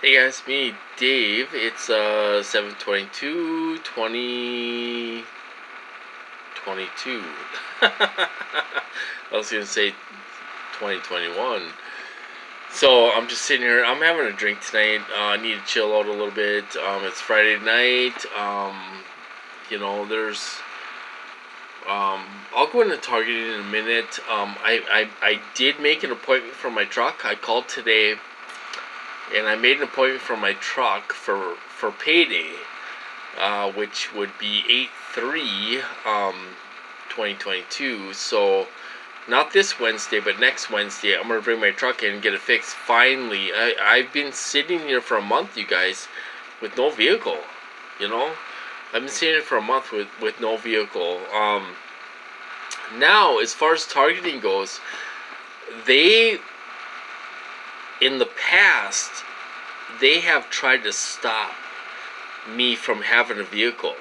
Hey guys, me Dave. It's 7/22/2022. I was gonna say 2021. So I'm just sitting here. I'm having a drink tonight. I need to chill out a little bit. It's Friday night. There's I'll go into Target in a minute. I did make an appointment for my truck. I called today, and I made an appointment for my truck for payday, which would be 8/3, 2022. So not this Wednesday, but next Wednesday, I'm gonna bring my truck in and get it fixed. Finally, I've been sitting here for a month, you guys, with no vehicle. You know, I've been sitting here for a month with no vehicle. Now, as far as targeting goes, they in the past they have tried to stop me from having a vehicle.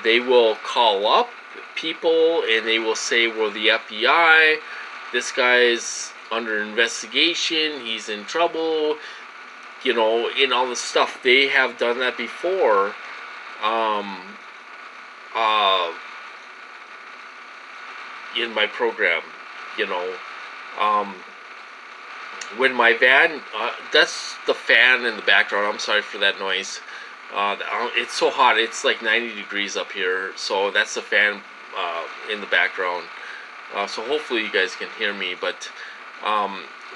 They will call up people and they will say, "Well, the FBI, this guy's under investigation, he's in trouble," in all the stuff. They have done that before. Um, uh, in my program, you know, um, when my van, that's the fan in the background. I'm sorry for that noise. It's so hot. It's like 90 degrees up here. So that's the fan in the background. So hopefully you guys can hear me. But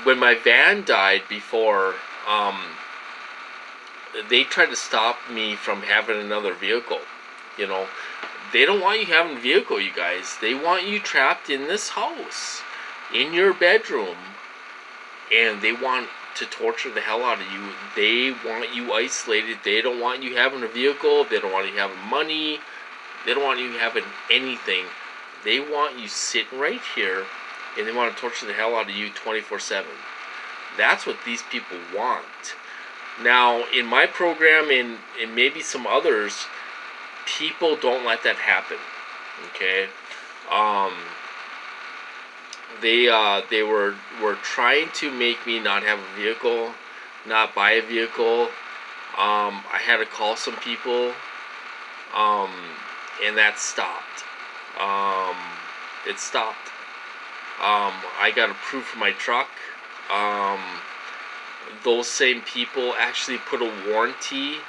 when my van died before, they tried to stop me from having another vehicle. You know, they don't want you having a vehicle, you guys. They want you trapped in this house, in your bedroom, and they want to torture the hell out of you. They want you isolated. They don't want you having a vehicle. They don't want you having money. They don't want you having anything. They want you sitting right here, and they want to torture the hell out of you 24/7. That's what these people want. Now, in my program, and maybe some others, people don't let that happen. Okay, um, they were trying to make me not have a vehicle, not buy a vehicle. I had to call some people, um, and that stopped. Um, it stopped. I got approved for my truck. Um, those same people actually put a warranty.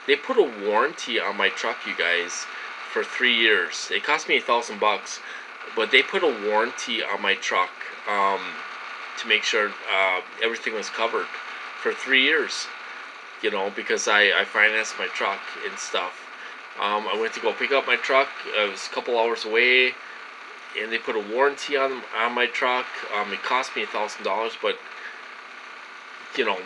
They put a warranty on my truck, you guys, for 3 years. It cost me $1,000, but they put a warranty on my truck, to make sure everything was covered for 3 years. Because I financed my truck and stuff. I went to go pick up my truck. It was a couple hours away, and they put a warranty on my truck. It cost me $1,000, but you know,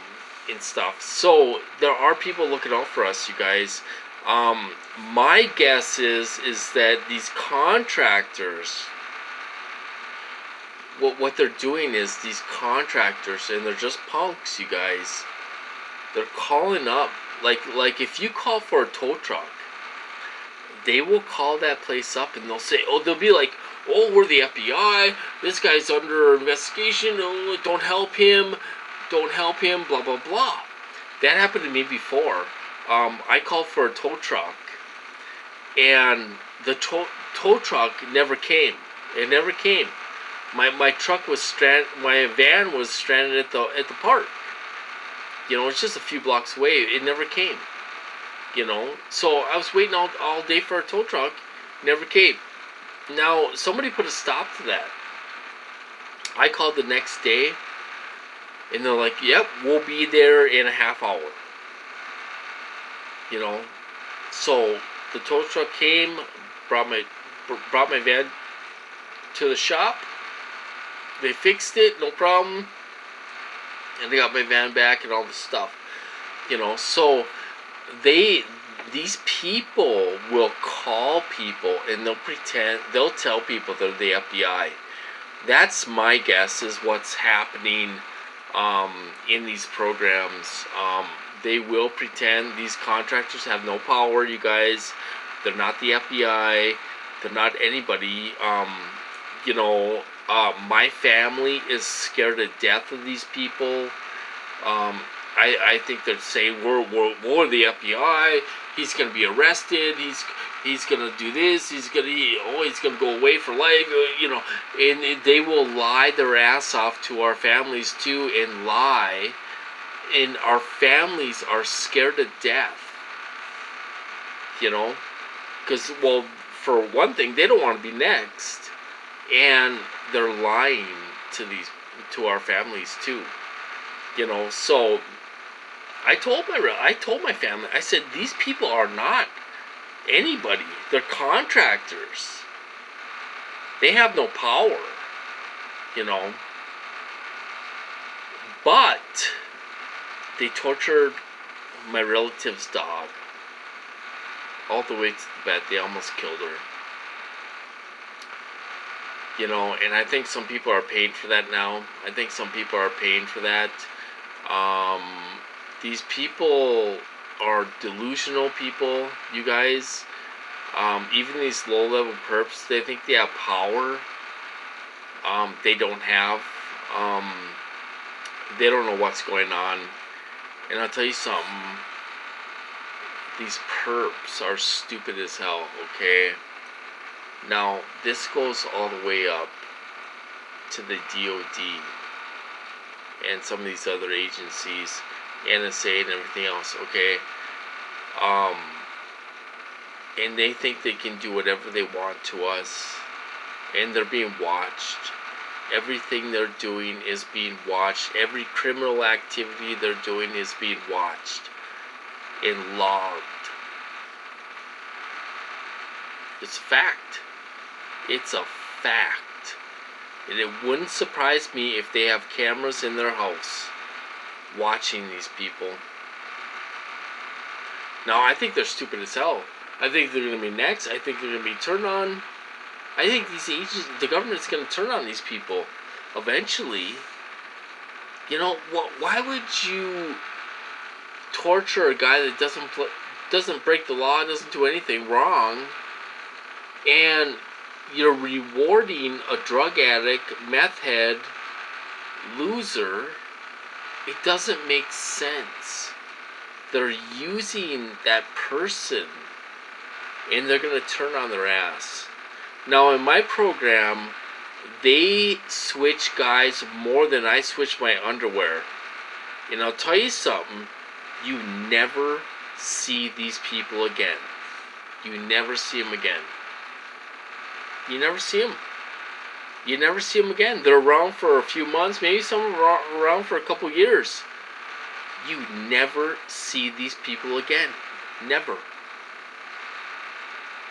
and stuff. So there are people looking out for us, you guys. My guess is that these contractors, what they're doing is these contractors, and they're just punks, you guys. They're calling up, like if you call for a tow truck, they will call that place up and they'll be like, "Oh, we're the FBI. This guy's under investigation. Oh, don't help him. Don't help him, blah, blah, blah." That happened to me before. I called for a tow truck, and the tow truck never came. It never came. My truck was stranded. My van was stranded at the park. It's just a few blocks away. It never came. So I was waiting all day for a tow truck. Never came. Now, somebody put a stop to that. I called the next day, and they're like, "Yep, we'll be there in a half hour." So the tow truck came, brought my van to the shop. They fixed it, no problem, and they got my van back and all this stuff. So these people will call people and they'll tell people they're the FBI. That's my guess is what's happening in these programs. They will pretend these contractors have no power, you guys. They're not the FBI. They're not anybody. My family is scared to death of these people. I think they're saying we're the FBI. He's gonna be arrested. He's gonna do this. He's gonna go away for life. And they will lie their ass off to our families too, and lie, and our families are scared to death. Because for one thing, they don't want to be next, and they're lying to our families too. So I told my family, I said, these people are not anybody. They're contractors. They have no power, But they tortured my relative's dog all the way to the bed. They almost killed her. And I think some people are paying for that now. I think some people are paying for that. These people are delusional people, you guys. Even these low-level perps, they think they have power. They don't have. They don't know what's going on. And I'll tell you something. These perps are stupid as hell, okay? Now, this goes all the way up to the DOD and some of these other agencies, NSA and everything else, okay? And they think they can do whatever they want to us, and they're being watched. Everything they're doing is being watched. Every criminal activity they're doing is being watched and logged. It's a fact. It's a fact. And it wouldn't surprise me if they have cameras in their house watching these people. Now, I think they're stupid as hell. I think they're going to be next. I think they're going to be turned on. I think these agents, the government's going to turn on these people eventually. Why would you torture a guy that doesn't break the law, doesn't do anything wrong, and you're rewarding a drug addict, meth head, loser? It doesn't make sense. They're using that person, and they're going to turn on their ass. Now, in my program, they switch guys more than I switch my underwear. And I'll tell you something, you never see these people again. You never see them again. You never see them. You never see them again. They're around for a few months, maybe some are around for a couple years. You never see these people again. Never.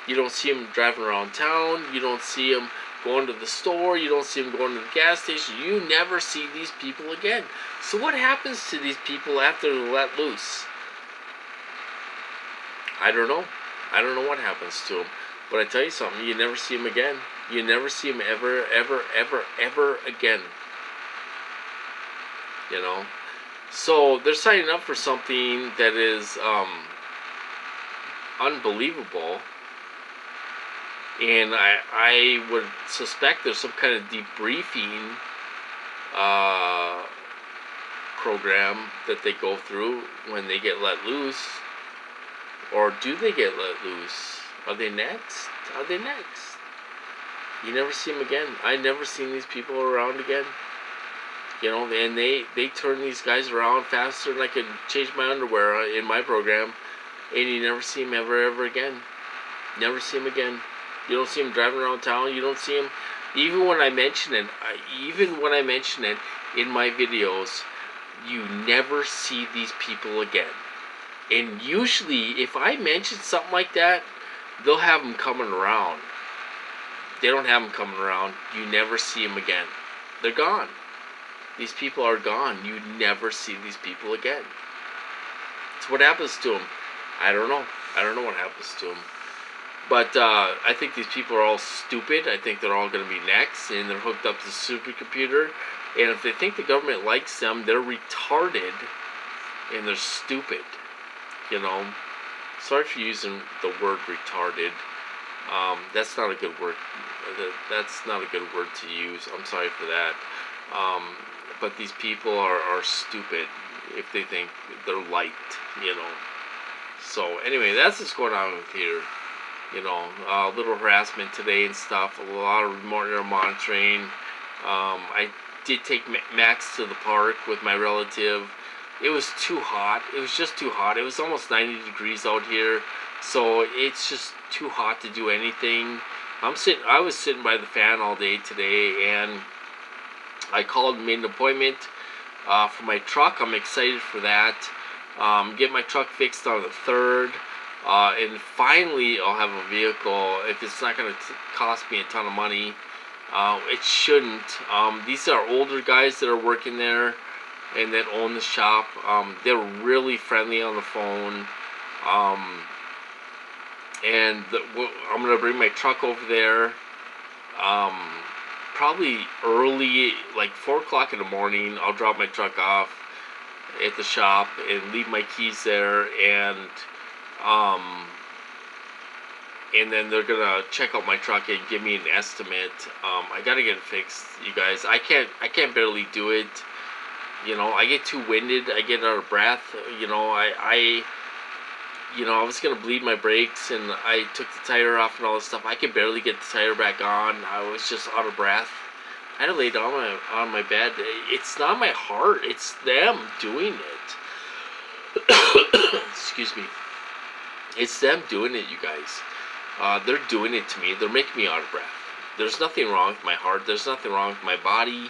You don't see them driving around town. You don't see them going to the store. You don't see them going to the gas station. You never see these people again. So what happens to these people after they're let loose? I don't know. I don't know what happens to them. But I tell you something, you never see them again. You never see them ever, ever, ever, ever again. So they're signing up for something that is unbelievable. And I would suspect there's some kind of debriefing program that they go through when they get let loose. Or do they get let loose? Are they next? Are they next? You never see them again. I never seen these people around again. And they turn these guys around faster than I could change my underwear in my program. And you never see them ever again. Never see them again. You don't see them driving around town. You don't see them. Even when I mention it in my videos, you never see these people again. And usually, if I mention something like that, they'll have them coming around. They don't have them coming around. You never see them again. They're gone. These people are gone. You never see these people again. So what happens to them? I don't know. I don't know what happens to them. But I think these people are all stupid. I think they're all going to be next, and they're hooked up to the supercomputer. And if they think the government likes them, they're retarded, and they're stupid. Sorry for using the word retarded. That's not a good word. That's not a good word to use. I'm sorry for that. But these people are stupid. if they think they're light, you know. So anyway, that's what's going on with here. You know, a little harassment today and stuff. A lot of remote monitoring. I did take Max to the park with my relative. It was too hot. It was just too hot. It was almost 90 degrees out here, so it's just too hot to do anything. I was sitting by the fan all day today, and I called and made an appointment for my truck. I'm excited for that. Get my truck fixed on the 3rd. And finally, I'll have a vehicle. If it's not going to cost me a ton of money, it shouldn't. These are older guys that are working there and that own the shop. They're really friendly on the phone. And I'm going to bring my truck over there. Probably early, like 4 o'clock in the morning. I'll drop my truck off at the shop and leave my keys there, and then they're gonna check out my truck and give me an estimate. I gotta get it fixed, you guys. I can't barely do it. You know, I get too winded. I get out of breath. You know, I was gonna bleed my brakes, and I took the tire off and all this stuff. I could barely get the tire back on. I was just out of breath. I had to lay down on my bed. It's not my heart. It's them doing it. Excuse me. It's them doing it, you guys. They're doing it to me. They're making me out of breath. There's nothing wrong with my heart. There's nothing wrong with my body.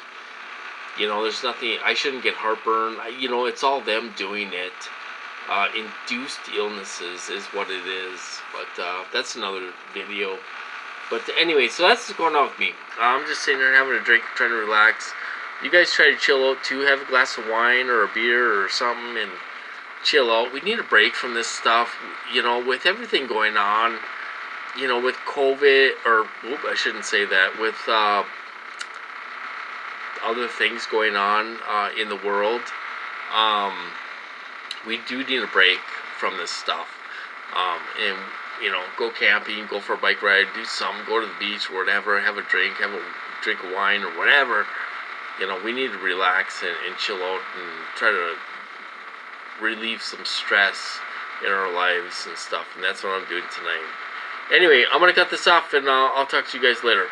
You know, there's nothing. I shouldn't get heartburn. You know, it's all them doing it. Induced illnesses is what it is. But that's another video. But anyway, so that's what's going on with me. I'm just sitting there having a drink, trying to relax. You guys try to chill out too. Have a glass of wine or a beer or something and chill out. We need a break from this stuff. You know, with everything going on, you know, with COVID, or I shouldn't say that, with other things going on in the world, we do need a break from this stuff. And, you know, go camping, go for a bike ride, do something, go to the beach, whatever, have a drink of wine or whatever. You know, we need to relax and chill out and try to relieve some stress in our lives and stuff. And that's what I'm doing tonight. Anyway, I'm going to cut this off, and I'll talk to you guys later.